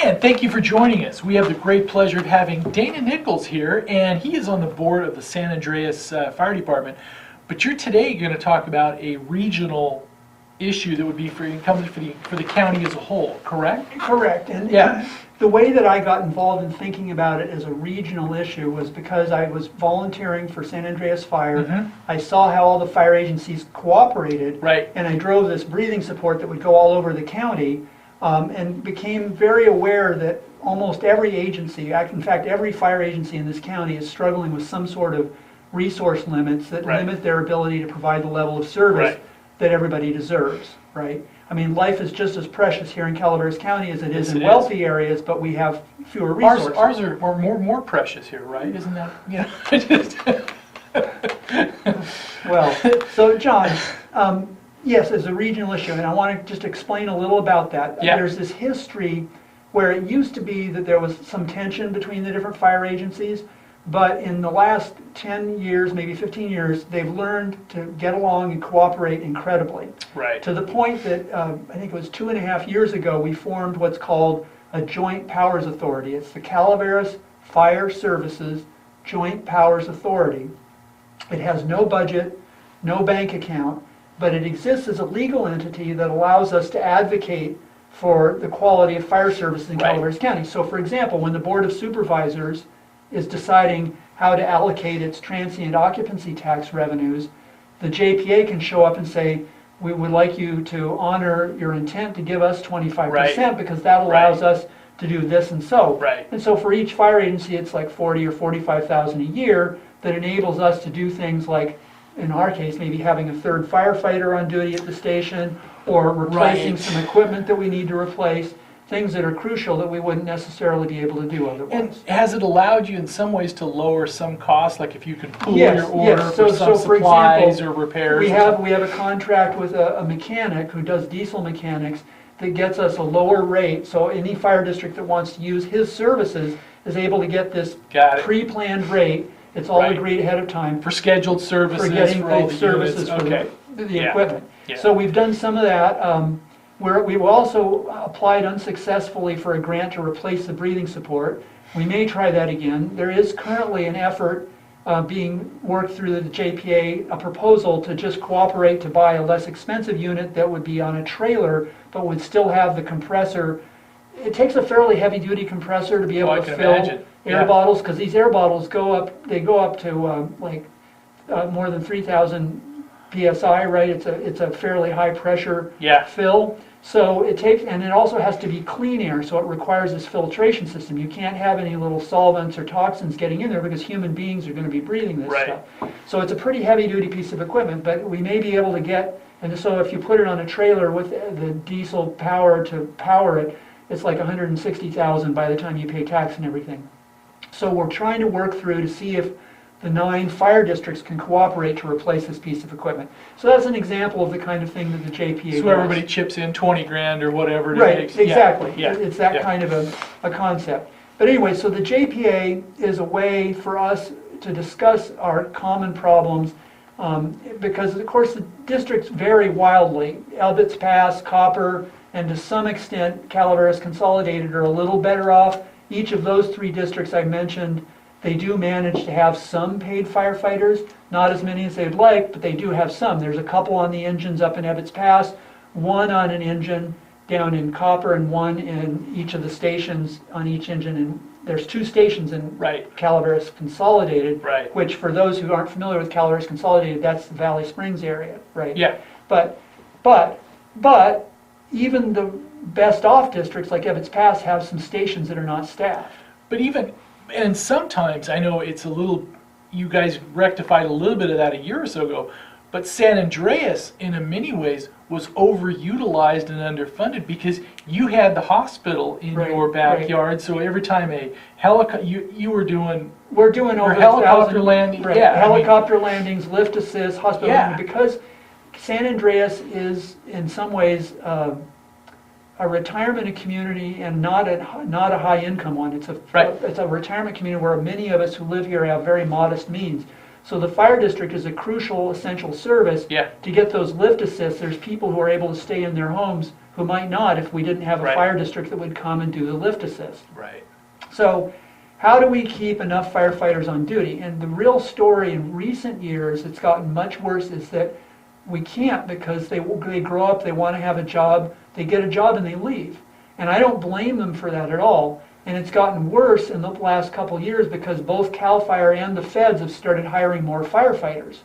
And thank you for joining us. We have the great pleasure of having Dana Nichols here, and he is on the board of the San Andreas Fire Department. But you're today going to talk about a regional issue that would be for incumbent for the county as a whole, correct? Correct. And the way that I got involved in thinking about it as a regional issue was because I was volunteering for San Andreas Fire. Mm-hmm. I saw how all the fire agencies cooperated, Right. and I drove this breathing support that would go all over the county, and became very aware that almost every agency, in fact every fire agency in this county is struggling with some sort of resource limits that Right. limit their ability to provide the level of service Right. that everybody deserves, right? I mean, life is just as precious here in Calaveras County as it is Yes, in it is. wealthy areas, but we have fewer resources. Ours are more precious here, right? Isn't that, Well, so John, yes, it's a regional issue, and I want to just explain a little about that. Yeah. There's this history where it used to be that there was some tension between the different fire agencies, but in the last 10 years, maybe 15 years, they've learned to get along and cooperate incredibly. Right. To the point that, I think it was 2.5 years ago, we formed what's called a Joint Powers Authority. It's the Calaveras Fire Services Joint Powers Authority. It has no budget, no bank account, but it exists as a legal entity that allows us to advocate for the quality of fire services in Right. Calaveras County. So for example, when the Board of Supervisors is deciding how to allocate its transient occupancy tax revenues, the JPA can show up and say, we would like you to honor your intent to give us 25% Right. because that allows Right. us to do this and so. Right. And so for each fire agency, it's like 40 or 45,000 a year that enables us to do things like, in our case, maybe having a third firefighter on duty at the station, or replacing Right. some equipment that we need to replace, things that are crucial that we wouldn't necessarily be able to do And otherwise. has it allowed you in some ways to lower some costs, like if you can pool Yes, your order yes. for So some for supplies example, or repairs? We or have something? a contract with a mechanic who does diesel mechanics that gets us a lower rate, so any fire district that wants to use his services is able to get this Got it. pre-planned rate. It's all Right. agreed ahead of time For scheduled for services, getting for all the the services units? for Okay. the Yeah. equipment. Yeah. So we've done some of that. We've also applied unsuccessfully for a grant to replace the breathing support. We may try that again. There is currently an effort being worked through the JPA, a proposal to just cooperate to buy a less expensive unit that would be on a trailer, but would still have the compressor. It takes a fairly heavy-duty compressor to be able Oh, I to can fill imagine. air Yeah. bottles, because these air bottles go up to more than 3,000 psi, right? It's a fairly high pressure Yeah. fill. So it takes, and it also has to be clean air, so it requires this filtration system. You can't have any little solvents or toxins getting in there because human beings are going to be breathing this Right. stuff. So it's a pretty heavy-duty piece of equipment, but we may be able to get, and so if you put it on a trailer with the diesel power to power it, it's like 160,000 by the time you pay tax and everything. So we're trying to work through to see if the 9 fire districts can cooperate to replace this piece of equipment. So that's an example of the kind of thing that the JPA So does. everybody chips in 20 grand or whatever it Right, takes. exactly. Yeah. It's that Yeah. kind of a concept. But anyway, so the JPA is a way for us to discuss our common problems, because of course the districts vary wildly. Elbit's Pass, Copper, and to some extent Calaveras Consolidated are a little better off. Each of those 3 districts I mentioned, they do manage to have some paid firefighters, not as many as they'd like, but they do have some. There's a couple on the engines up in Ebbets Pass, 1 on an engine down in Copper, and 1 in each of the stations on each engine. And there's 2 stations in Right. Calaveras Consolidated, Right. which for those who aren't familiar with Calaveras Consolidated, that's the Valley Springs area, right? Yeah. But even the best off districts like Ebbets Pass have some stations that are not staffed. But even, and sometimes, I know it's a little, you guys rectified a little bit of that a year or so ago, but San Andreas, in many ways, was overutilized and underfunded because you had the hospital in Right, your right. backyard, so every time a helicopter, you were doing, We're doing Or over helicopter 1,000 landing, right, yeah, I mean- helicopter landings, lift assist, hospital Yeah. landing, because San Andreas is in some ways a retirement community and not a high income one. Right. It's a retirement community where many of us who live here have very modest means. So the fire district is a crucial, essential service. Yeah. To get those lift assists, there's people who are able to stay in their homes who might not if we didn't have a Right. fire district that would come and do the lift assist. Right. So how do we keep enough firefighters on duty? And the real story in recent years, it's gotten much worse, is that we can't, because they grow up, they want to have a job, they get a job and they leave. And I don't blame them for that at all. And it's gotten worse in the last couple of years because both CAL FIRE and the feds have started hiring more firefighters.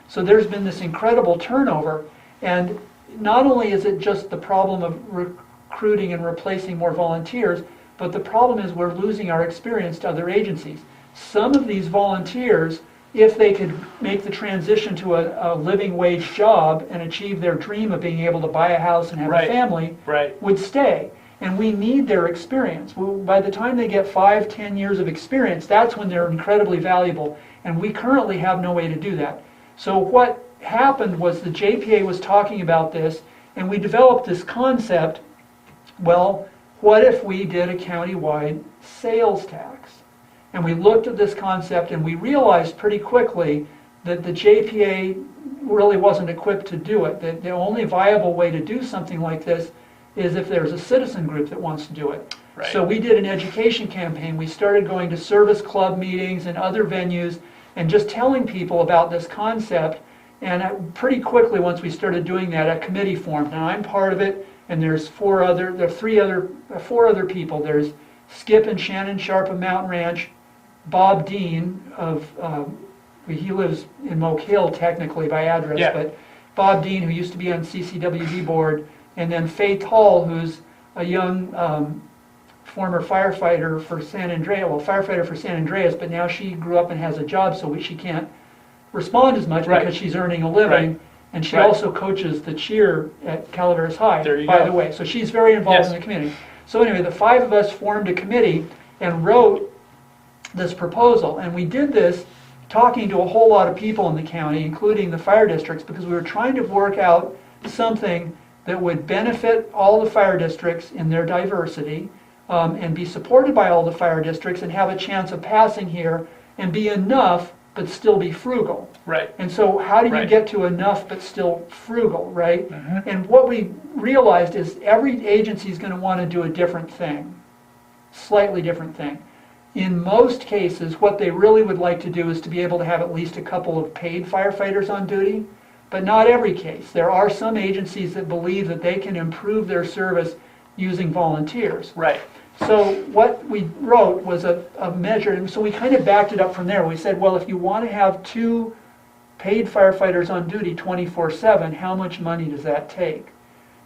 So there's been this incredible turnover. And not only is it just the problem of recruiting and replacing more volunteers, but the problem is we're losing our experience to other agencies. Some of these volunteers, if they could make the transition to a living wage job and achieve their dream of being able to buy a house and have Right. a family, Right. would stay. And we need their experience. By the time they get 5, 10 years of experience, that's when they're incredibly valuable. And we currently have no way to do that. So what happened was the JPA was talking about this, and we developed this concept. Well, what if we did a countywide sales tax? And we looked at this concept and we realized pretty quickly that the JPA really wasn't equipped to do it. That the only viable way to do something like this is if there's a citizen group that wants to do it. Right. So we did an education campaign. We started going to service club meetings and other venues and just telling people about this concept. And pretty quickly, once we started doing that, a committee formed. Now I'm part of it, and there's four other people. There's Skip and Shannon Sharp of Mountain Ranch, Bob Dean of, he lives in Moke Hill technically by address, Yeah. but Bob Dean, who used to be on CCWD board, and then Faith Hall, who's a young former firefighter for San Andreas, firefighter for San Andreas, but now she grew up and has a job, so she can't respond as much Right. because she's earning a living. Right. And she Right. also coaches the cheer at Calaveras High, There you by go. the way. So she's very involved Yes. in the community. So anyway, the 5 of us formed a committee and wrote this proposal. And we did this talking to a whole lot of people in the county, including the fire districts, because we were trying to work out something that would benefit all the fire districts in their diversity, and be supported by all the fire districts and have a chance of passing here and be enough but still be frugal. Right. And so how do you Right. get to enough but still frugal, right? Mhm. And what we realized is every agency is going to want to do a different thing, slightly different thing. In most cases, what they really would like to do is to be able to have at least a couple of paid firefighters on duty, but not every case. There are some agencies that believe that they can improve their service using volunteers. Right. So what we wrote was a measure, and so we kind of backed it up from there. We said, well, if you want to have 2 paid firefighters on duty 24/7, how much money does that take?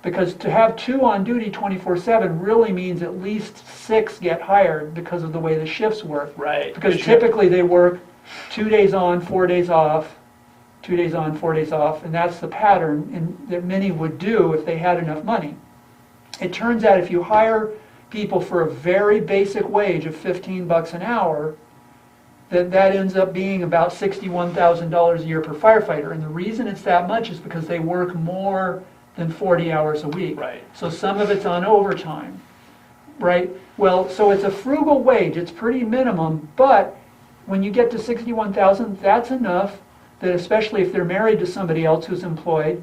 Because to have 2 on duty 24/7 really means at least 6 get hired because of the way the shifts work. Right. Because you- typically they work 2 days on, 4 days off, 2 days on, 4 days off, and that's the pattern that many would do if they had enough money. It turns out if you hire people for a very basic wage of $15 an hour, that ends up being about $61,000 a year per firefighter. And the reason it's that much is because they work more than 40 hours a week. Right. So some of it's on overtime, right? Well, so it's a frugal wage, it's pretty minimum, but when you get to 61,000, that's enough that, especially if they're married to somebody else who's employed,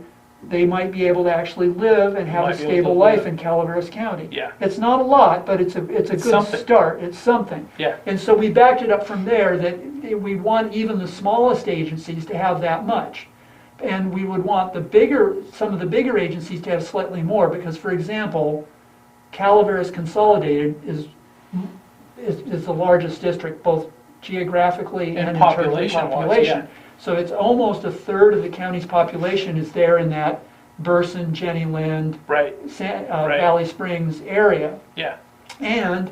they might be able to actually live and have a Might be able stable to life live. in Calaveras County. Yeah. It's not a lot, but it's a good something. start. It's something. Yeah. And so we backed it up from there that we want even the smallest agencies to have that much. And we would want some of the bigger agencies to have slightly more because, for example, Calaveras Consolidated is the largest district, both geographically And and in terms of population-wise, population. yeah. So it's almost a third of the county's population is there in that Burson, Jenny Lind, Right. Right. Valley Springs area. Yeah. And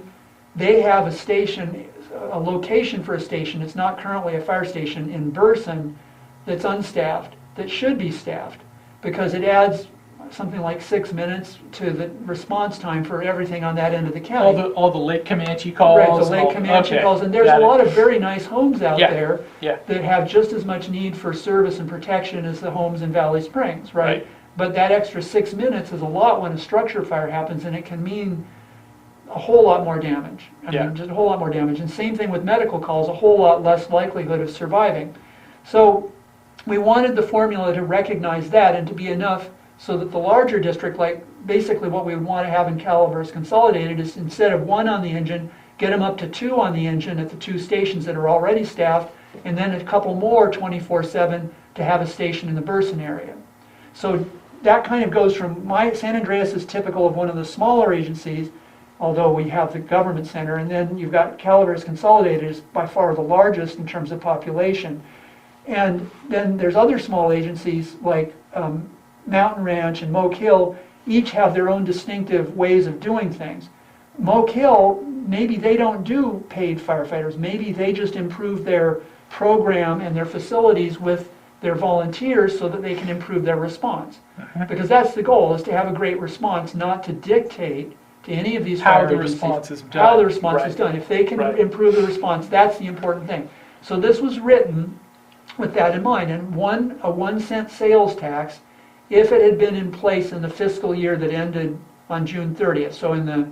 they have a location for a station, it's not currently a fire station in Burson, that's unstaffed, that should be staffed, because it adds something like 6 minutes to the response time for everything on that end of the county. All the Lake Comanche calls. Right, the and Lake all- Comanche okay, calls, and there's got a it. lot of very nice homes out Yeah, there yeah. that have just as much need for service and protection as the homes in Valley Springs, right? Right. But that extra 6 minutes is a lot when a structure fire happens, and it can mean a whole lot more damage. I Yeah. mean, just a whole lot more damage. And same thing with medical calls, a whole lot less likelihood of surviving. So we wanted the formula to recognize that and to be enough so that the larger district, like basically what we would want to have in Calaveras Consolidated, is instead of 1 on the engine, get them up to 2 on the engine at the 2 stations that are already staffed, and then a couple more 24/7 to have a station in the Burson area. So that kind of goes from San Andreas is typical of one of the smaller agencies, although we have the government center, and then you've got Calaveras Consolidated is by far the largest in terms of population. And then there's other small agencies like Mountain Ranch and Moke Hill, each have their own distinctive ways of doing things. Moke Hill, maybe they don't do paid firefighters, maybe they just improve their program and their facilities with their volunteers so that they can improve their response. Because that's the goal, is to have a great response, not to dictate to any of these How fire the agencies response is done. how the response Right. is done. If they can Right. improve the response, that's the important thing. So this was written with that in mind, and a 1 cent sales tax, if it had been in place in the fiscal year that ended on June 30th, so in the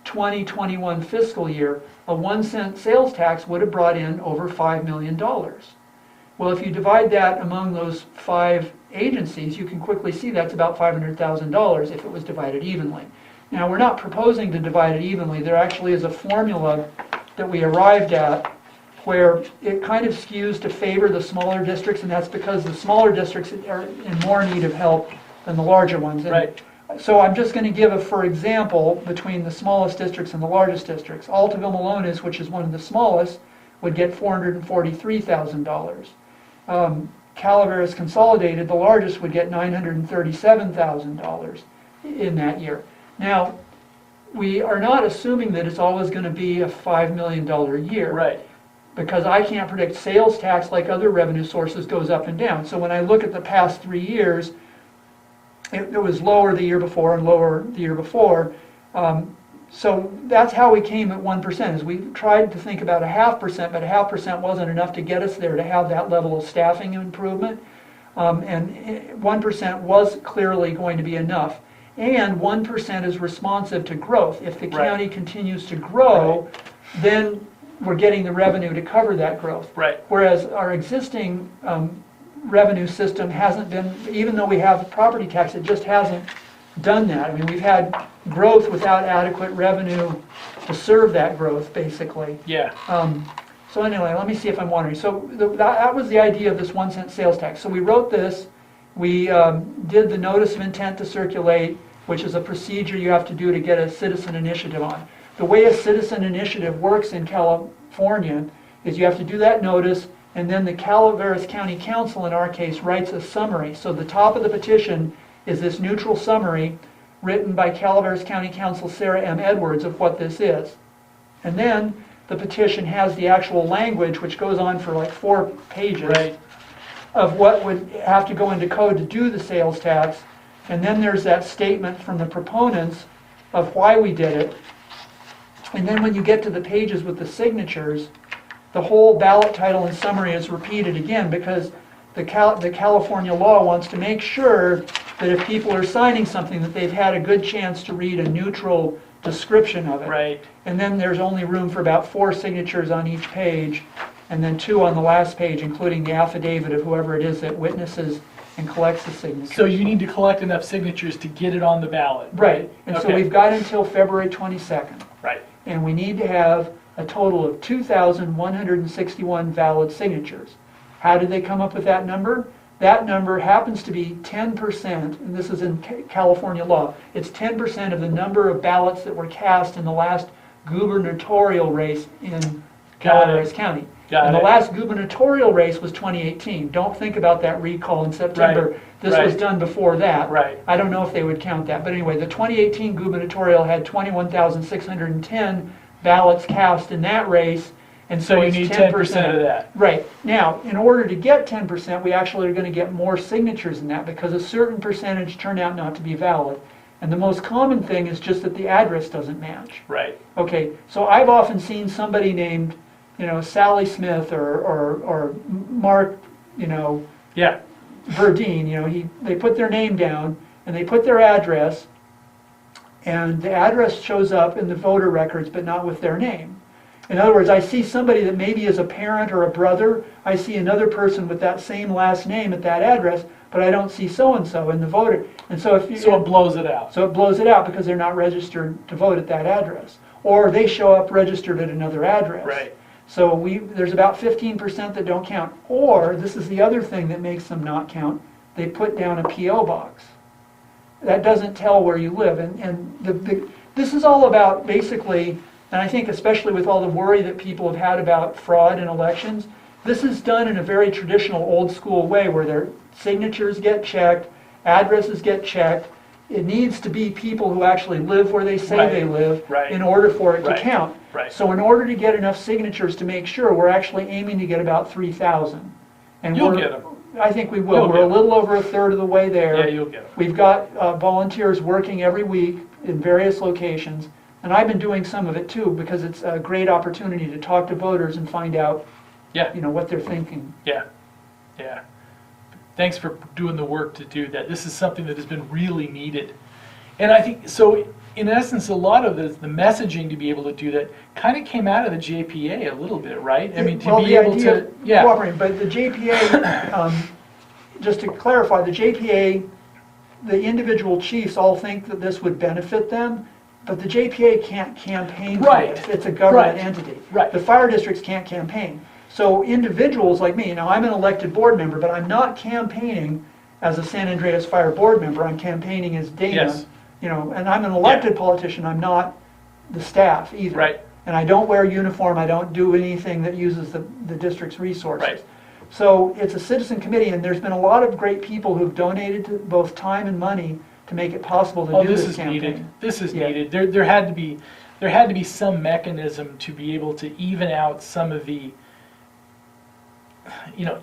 2021 fiscal year, a 1 cent sales tax would have brought in over $5 million. Well, if you divide that among those 5 agencies, you can quickly see that's about $500,000 if it was divided evenly. Now, we're not proposing to divide it evenly. There actually is a formula that we arrived at where it kind of skews to favor the smaller districts, and that's because the smaller districts are in more need of help than the larger ones. And Right. so I'm just going to give a for example between the smallest districts and the largest districts. Altoville-Malones, which is one of the smallest, would get $443,000. Calaveras Consolidated, the largest, would get $937,000 in that year. Now, we are not assuming that it's always going to be a $5 million year. Right. Because I can't predict sales tax, like other revenue sources, goes up and down. So when I look at the past 3 years, it was lower the year before and lower the year before. So that's how we came at 1%, is we tried to think about a 0.5%, but a 0.5% wasn't enough to get us there to have that level of staffing improvement. And 1% was clearly going to be enough. And 1% is responsive to growth. If the Right. county continues to grow, then we're getting the revenue to cover that growth. Right. Whereas our existing revenue system hasn't been, even though we have property tax, it just hasn't done that. I mean, we've had growth without adequate revenue to serve that growth, basically. Yeah. So anyway, let me see if I'm wandering. So that was the idea of this 1 cent sales tax. So we wrote this, we did the notice of intent to circulate, which is a procedure you have to do to get a citizen initiative on. The way a citizen initiative works in California is you have to do that notice, and then the Calaveras County Council, in our case, writes a summary. So the top of the petition is this neutral summary written by Calaveras County Council Sarah M. Edwards of what this is. And then the petition has the actual language, which goes on for like 4 pages, Right. of what would have to go into code to do the sales tax. And then there's that statement from the proponents of why we did it. And then when you get to the pages with the signatures, the whole ballot title and summary is repeated again, because the California law wants to make sure that if people are signing something, that they've had a good chance to read a neutral description of it. Right. And then there's only room for about 4 signatures on each page, and then 2 on the last page, including the affidavit of whoever it is that witnesses and collects the signatures. So you need to collect enough signatures to get it on the ballot. Right, and so Okay. we've got until February 22nd. Right. And we need to have a total of 2,161 valid signatures. How did they come up with that number? That number happens to be 10%, and this is in California law. It's 10% of the number of ballots that were cast in the last gubernatorial race in Calaveras County. Got And the it. last gubernatorial race was 2018. Don't think about that recall in September. Right, This was right. done before that. Right. I don't know if they would count that. But anyway, the 2018 gubernatorial had 21,610 ballots cast in that race. And So you it's need 10% of that. Right. Now, in order to get 10%, we actually are going to get more signatures than that, because a certain percentage turn out not to be valid. And the most common thing is just that the address doesn't match. Right. Okay, so I've often seen somebody named, Sally Smith or Mark, Yeah. Verdeen, they put their name down and they put their address, and the address shows up in the voter records but not with their name. In other words, I see somebody that maybe is a parent or a brother, I see another person with that same last name at that address, but I don't see so-and-so in the voter. And so if you... So it blows it out. So it blows it out because they're not registered to vote at that address. Or they show up registered at another address. Right. So there's about 15% that don't count. Or, this is the other thing that makes them not count, they put down a P.O. box. That doesn't tell where you live. And this is all about basically, and I think especially with all the worry that people have had about fraud in elections, this is done in a very traditional old school way where their signatures get checked, addresses get checked. It needs to be people who actually live where they say they live in order for it to count. Right. So in order to get enough signatures to make sure, we're actually aiming to get about 3,000. And You'll get them. I think we will. You'll We're a get little over a third of the way there. Yeah, you'll get them. We've got volunteers working every week in various locations, and I've been doing some of it too because it's a great opportunity to talk to voters and find out, Yeah. what they're thinking. Yeah. Yeah. Thanks for doing the work to do that. This is something that has been really needed. And I think, so in essence, a lot of the messaging to be able to do that kind of came out of the JPA a little bit, right? I mean, to be able to, Cooperating, but the JPA, just to clarify, the JPA, the individual chiefs all think that this would benefit them, but the JPA can't campaign for Right. this. It's a government Right. entity. Right. The fire districts can't campaign. So individuals like me, now I'm an elected board member, but I'm not campaigning as a San Andreas Fire Board member. I'm campaigning as Dana. Yes. And I'm an elected politician. I'm not the staff either. Right. And I don't wear uniform. I don't do anything that uses the district's resources. Right. So it's a citizen committee, and there's been a lot of great people who've donated to both time and money to make it possible to do this this is campaign. needed. This is Yeah. needed. There had to be some mechanism to be able to even out some of the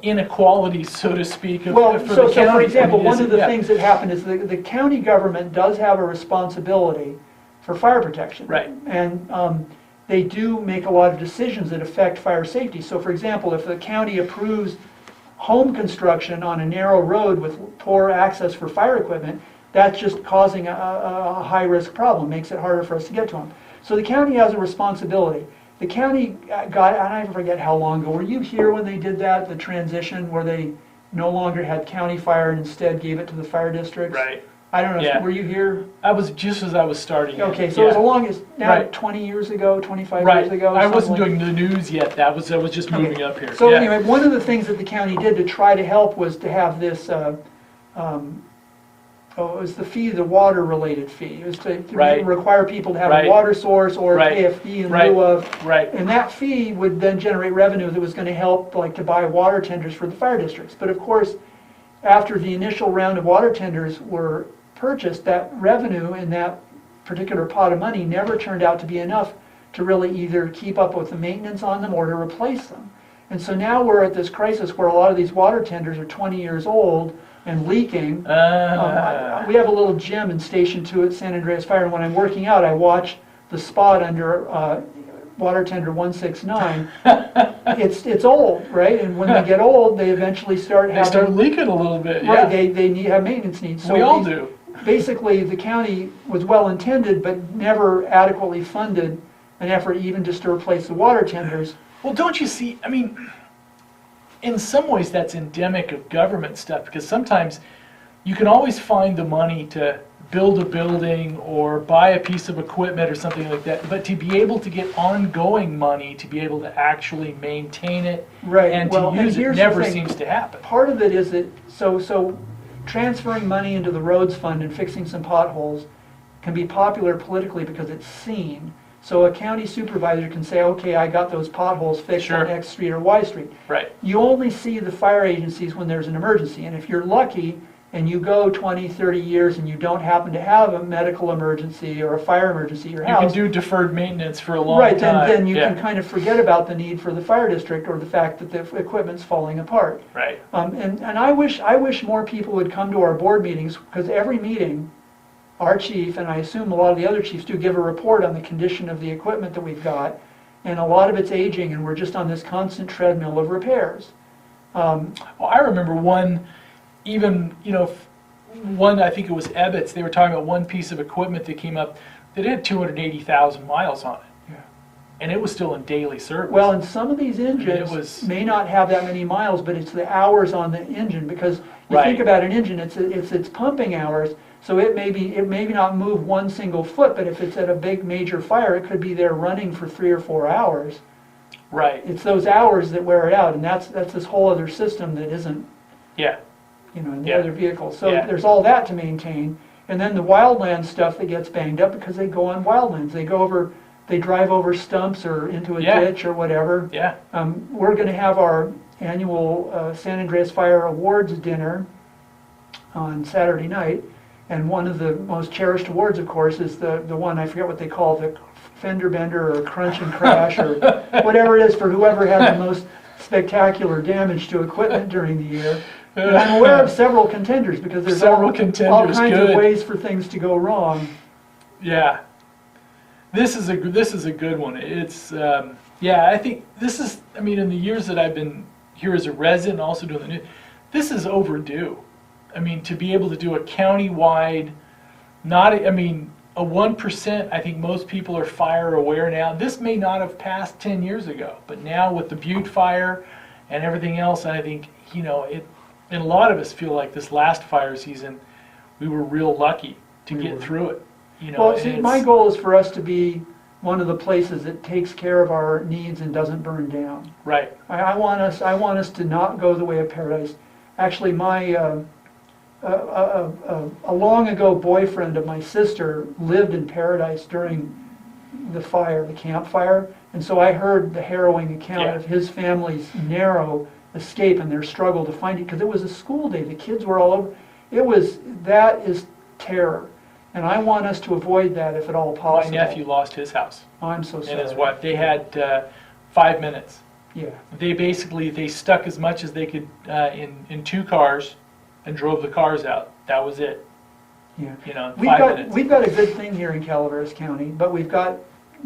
inequalities, so to speak, of, Well, for so the county. for example, I mean, one of the yeah. things that happened is the county government does have a responsibility for fire protection. Right. And they do make a lot of decisions that affect fire safety. So for example, if the county approves home construction on a narrow road with poor access for fire equipment, that's just causing a high-risk problem, makes it harder for us to get to them. So the county has a responsibility. The county got, and I forget how long ago, were you here when they did that, the transition where they no longer had county fire and instead gave it to the fire districts? Right. I don't know, Yeah. were you here? I was just as I was starting. Okay, so it was a long, now Right. 20 years ago, 25 Right. years ago? I something wasn't like- doing the news yet. I was just moving Okay. up here. So Yeah. anyway, one of the things that the county did to try to help was to have this, it was the fee, the water-related fee. It was to Right. require people to have Right. a water source or Right. pay a fee in Right. lieu of. Right. And that fee would then generate revenue that was going to help, like, to buy water tenders for the fire districts. But of course, after the initial round of water tenders were purchased, that revenue in that particular pot of money never turned out to be enough to really either keep up with the maintenance on them or to replace them. And so now we're at this crisis where a lot of these water tenders are 20 years old and leaking. We have a little gym in Station 2 at San Andreas Fire, and when I'm working out, I watch the spot under water tender 169. It's old, right? And when they get old, they eventually start They having... start leaking a little bit. Right, Yeah. they need, have maintenance needs. So We all these- do. Basically, the county was well-intended, but never adequately funded an effort even just to replace the water tenders. Well, don't you see? I mean, in some ways that's endemic of government stuff, because sometimes you can always find the money to build a building or buy a piece of equipment or something like that, but to be able to get ongoing money to be able to actually maintain it Right, and well, to and use it here's the never thing. seems to happen. Part of it is that, so transferring money into the roads fund and fixing some potholes can be popular politically because it's seen. So a county supervisor can say, okay, I got those potholes fixed Sure. on X street or Y street. Right. You only see the fire agencies when there's an emergency, and if you're lucky and you go 20, 30 years and you don't happen to have a medical emergency or a fire emergency at your You can house, do deferred maintenance for a long right, time. then you Yeah. can kind of forget about the need for the fire district or the fact that the equipment's falling apart. Right. And I wish more people would come to our board meetings, because every meeting, our chief, and I assume a lot of the other chiefs do, give a report on the condition of the equipment that we've got, and a lot of it's aging, and we're just on this constant treadmill of repairs. Well, I remember one, even, one, I think it was Ebbets, they were talking about one piece of equipment that came up that had 280,000 miles on it. and it was still in daily service. Well, and some of these it engines was- may not have that many miles, but it's the hours on the engine, because you Right. think about an engine, it's its pumping hours, so it may not move one single foot, but if it's at a big major fire, it could be there running for 3 or 4 hours. Right, It's those hours that wear it out, and that's this whole other system that isn't, yeah, in the Yeah. other vehicles. So Yeah. there's all that to maintain, and then the wildland stuff that gets banged up because they go on wildlands. They drive over stumps or into a Yeah. ditch or whatever. yeah, We're going to have our annual San Andreas Fire Awards dinner on Saturday night, and one of the most cherished awards, of course, is the one, I forget what they call it, the fender bender or crunch and crash or whatever it is, for whoever had the most spectacular damage to equipment during the year. And I'm aware of several contenders, because there's Several all contenders, kinds good. of ways for things to go wrong. yeah. This is a good one. It's yeah. I think this is. I mean, in the years that I've been here as a resident, and also doing the news, this is overdue. I mean, to be able to do a county-wide, I mean, a 1%. I think most people are fire aware now. This may not have passed 10 years ago, but now with the Butte fire and everything else, I think it. And a lot of us feel like this last fire season, we were real lucky to We get were. through it. Well, and see, it's- my goal is for us to be one of the places that takes care of our needs and doesn't burn down. Right. I want us to not go the way of Paradise. Actually, my a long ago boyfriend of my sister lived in Paradise during the fire, the Camp Fire, and so I heard the harrowing account Yeah. of his family's narrow escape and their struggle to find it, because it was a school day. The kids were all over. That is terror, and I want us to avoid that if at all My possible. nephew lost his house I'm so sorry. and his wife. They had 5 minutes. Yeah. They stuck as much as they could in 2 cars and drove the cars out. That was it. Yeah. In We've 5 got, minutes. we've got a good thing here in Calaveras County, but we've got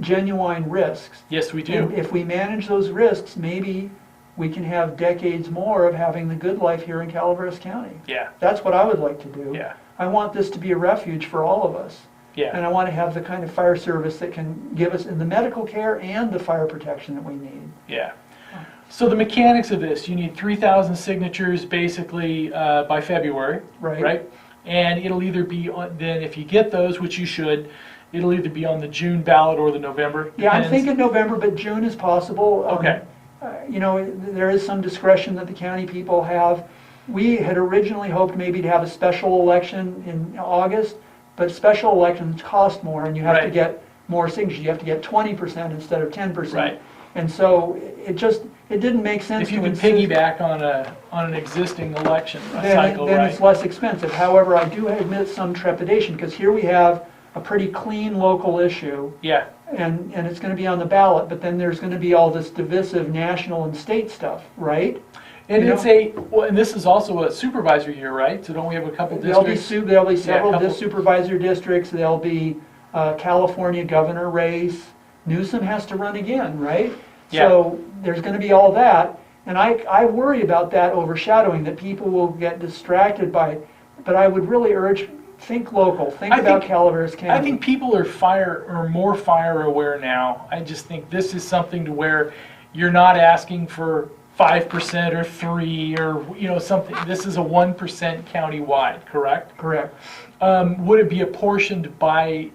genuine risks. Yes, we And do. if we manage those risks, maybe we can have decades more of having the good life here in Calaveras County. Yeah, That's what I would like to do. yeah, I want this to be a refuge for all of us. yeah, And I want to have the kind of fire service that can give us in the medical care and the fire protection that we need. yeah. So the mechanics of this, you need 3,000 signatures basically by February, Right? right? And it'll either be then if you get those, which you should, it'll either be on the June ballot or the November. Yeah, I'm Depends. thinking November, but June is possible. Okay. There is some discretion that the county people have. We had originally hoped maybe to have a special election in August, but special elections cost more, and you have to Right. get more signatures. You have to get 20% instead of 10%. Right. And so it didn't make sense If to you can insist. piggyback on an existing election then, cycle, then right? it's less expensive. However, I do admit some trepidation, because here we have a pretty clean local issue, Yeah, and it's going to be on the ballot, but then there's going to be all this divisive national and state stuff, right? and You it's and this is also a supervisor year, right? So don't we have a couple districts? There'll be several couple- supervisor districts, there'll be a California governor race, Newsom has to run again, right? Yeah. So there's going to be all that, and I worry about that overshadowing, that people will get distracted by, but I would really urge, think local, think I about think- Calaveras County. I think people are more fire aware now. I just think this is something to where you're not asking for 5% or 3 or something. This is a 1% countywide, correct? Correct. Would it be apportioned by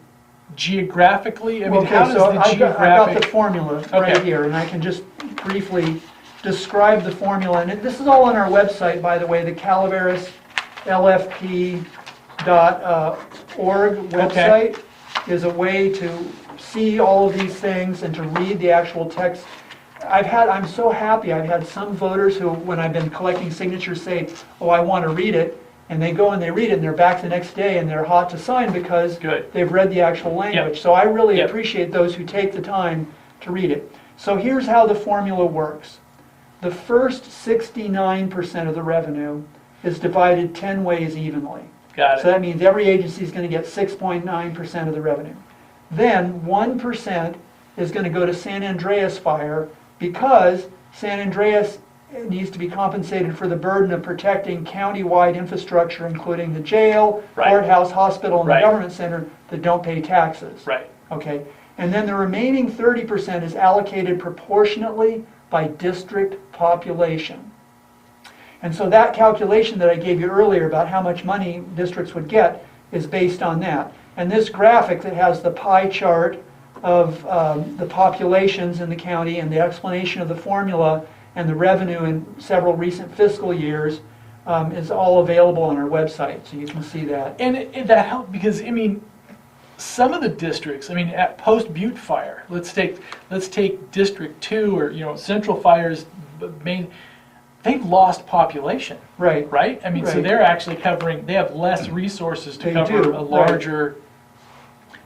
geographically? I mean, Okay, how does so the I've got the geographic? formula right Okay. here, and I can just briefly describe the formula. And this is all on our website, by the way, the calaveras.lfp.org website is a way to see all of these things and to read the actual text. I'm so happy, I've had some voters who, when I've been collecting signatures, say, oh, I want to read it, and they go and they read it, and they're back the next day, and they're hot to sign because Good. they've read the actual language. So I really Yep. appreciate those who take the time to read it. So here's how the formula works. The first 69% of the revenue is divided 10 ways evenly. Got So it. that means every agency is going to get 6.9% of the revenue. Then 1% is going to go to San Andreas Fire, because San Andreas needs to be compensated for the burden of protecting county-wide infrastructure, including the jail, Right. courthouse, hospital, and the Right. government center that don't pay taxes. Right. Okay, And then the remaining 30% is allocated proportionately by district population. And so that calculation that I gave you earlier about how much money districts would get is based on that. And this graphic that has the pie chart of the populations in the county and the explanation of the formula and the revenue in several recent fiscal years is all available on our website, so you can see that. And that helped because, I mean, some of the districts, I mean, at post-Butte fire, let's take District 2 or, you know, Central Fire's main, they've lost population. Right. Right? I mean, so Right. they're actually covering, they have less resources to They cover do, a larger,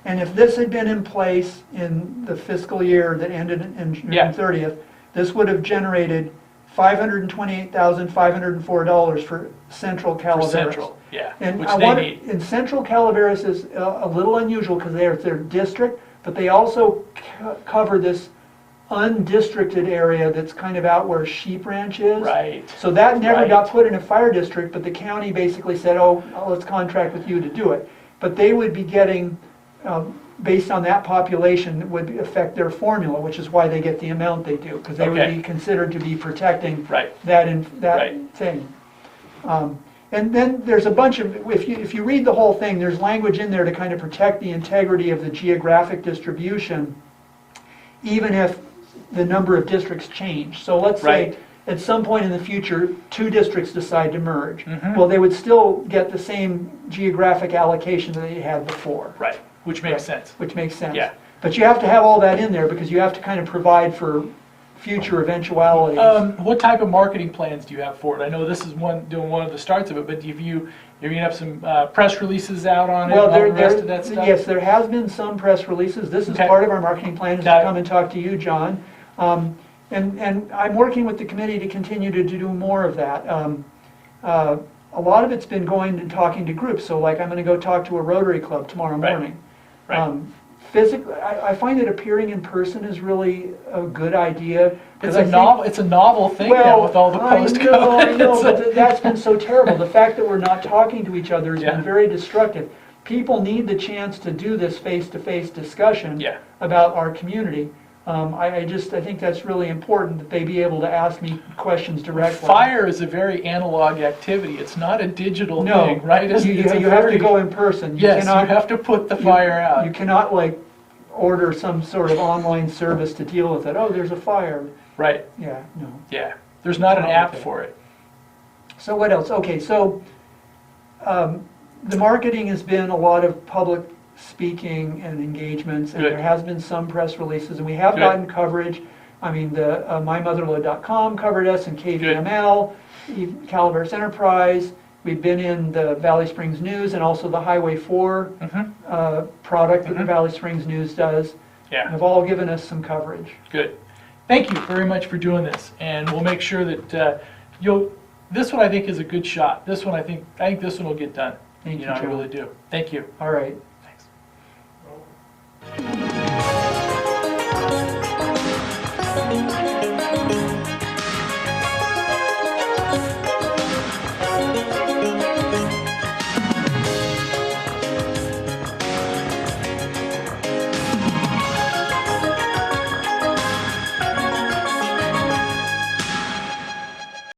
And if this had been in place in the fiscal year that ended in Yeah. June 30th, this would have generated $528,504 for Central for Calaveras. Central, yeah, And which I they want need. in Central Calaveras is a little unusual because they're their district, but they also cover this undistricted area that's kind of out where Sheep Ranch is. Right. So that never Right. got put in a fire district, but the county basically said, oh, let's contract with you to do it. But they would be getting, based on that population, it would affect their formula, which is why they get the amount they do, because they would Okay. be considered to be protecting Right. that Right. thing. And then there's a bunch of, if you read the whole thing, there's language in there to kind of protect the integrity of the geographic distribution, even if the number of districts change. So let's say Right. at some point in the future, two districts decide to merge. Mhm. Well, they would still get the same geographic allocation that they had before. Right, which makes sense. Which makes sense. Yeah. But you have to have all that in there because you have to kind of provide for future eventualities. What type of marketing plans do you have for it? I know this is doing one of the starts of it, but you're gonna have some press releases out on it, Well, and all the rest of that stuff? yes, there has been some press releases. This is Okay. part of our marketing plan, is Got to it. come and talk to you, John. And I'm working with the committee to continue to do more of that. A lot of it's been going and talking to groups, so like I'm gonna go talk to a Rotary Club tomorrow Right. morning. Right. Physically, I find that appearing in person is really a good idea. 'cause It's I a think- novel, it's a novel thing now Well, with all the I post-COVID. know, but that's been so terrible. The fact that we're not talking to each other has Yeah. been very destructive. People need the chance to do this face-to-face discussion Yeah. about our community. I think that's really important, that they be able to ask me questions directly. Fire is a very analog activity. It's not a digital No, thing, right? It's a you have to very- go in person. You Yes, you cannot- have to put the fire out. You cannot like order some sort of online service to deal with it. Oh, there's a fire. Right, Yeah, no. yeah. There's not an app Okay. for it. So what else? Okay, so the marketing has been a lot of public speaking and engagements, and Good. there has been some press releases, and we have Good. gotten coverage. I mean, the mymotherlode.com covered us, and KVML, Calaveras Enterprise. We've been in the Valley Springs News and also the Highway 4 Mhm. product that the Mhm. Valley Springs News does. Yeah, Have all given us some coverage. good. Thank you very much for doing this, and we'll make sure that this one I think is a good shot. This one I think this one will get done. Thank you, I John. really do. Thank you. All right.